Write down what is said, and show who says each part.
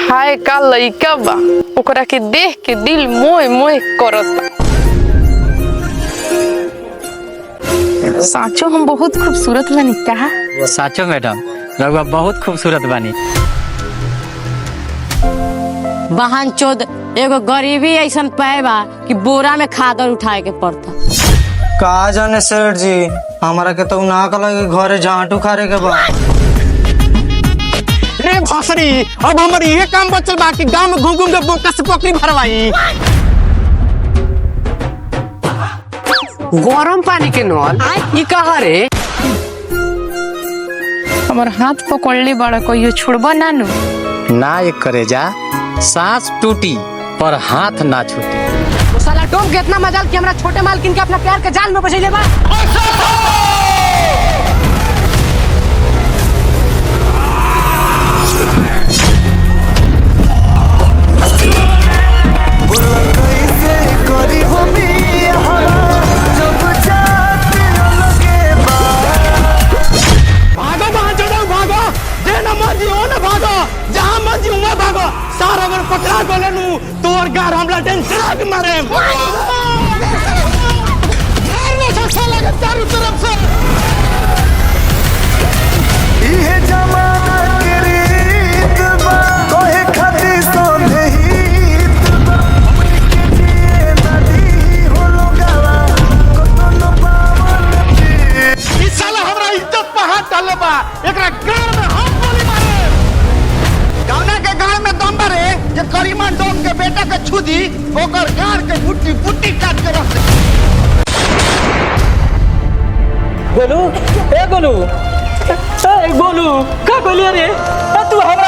Speaker 1: हाय का लइका बा ओकरा के देख के दिल मोए मोए करता। साचो हम बहुत खूबसूरत बनी का?
Speaker 2: साचो मैडम रघुआ बहुत खूबसूरत बानी।
Speaker 3: बहन चोद एगो गरीबी ऐसन पैबा कि बोरा में खादर उठाए के पड़ता।
Speaker 4: कहा जाने सेठ जी हमारा के तो ना कल घरे झाटू खारे के बा।
Speaker 5: रे भसरी अब हमारी ये काम बचल बा कि गांव में घूम घूम के बोका से पकड़ी भरवाई। गरम पानी के नल ई कहा रे?
Speaker 1: हमार हाथ पकड़ले बड़ा कहियो छोड़बा नानू।
Speaker 2: ना एक करे जा सांस टूटी पर हाथ ना छूटी।
Speaker 5: तो साला टोम के इतना मजाल कि हमरा छोटे मालकिन के अपना प्यार के जाल में फंसैले बा। पकड़ा गोले नु तोर गार हमला टेंशन के मारे लगे चारों तरफ से।
Speaker 6: ये जमाना के रीत बा कोहे खाती सोने हित बा हमनी के जिए नदी हो लोगावा कोनो पावन के
Speaker 5: ई साला हमरा इज्जत पे हाथ डाले बा एकरा गार में हम गोली मारे। गावना के गार में दम बारे जे करीमा डोम के बेटा के छुदी ओकर गार के फुट्टी फुट्टी काट के रख दे।
Speaker 7: गोलू ए गोलू का कहलिए रे तू हमरा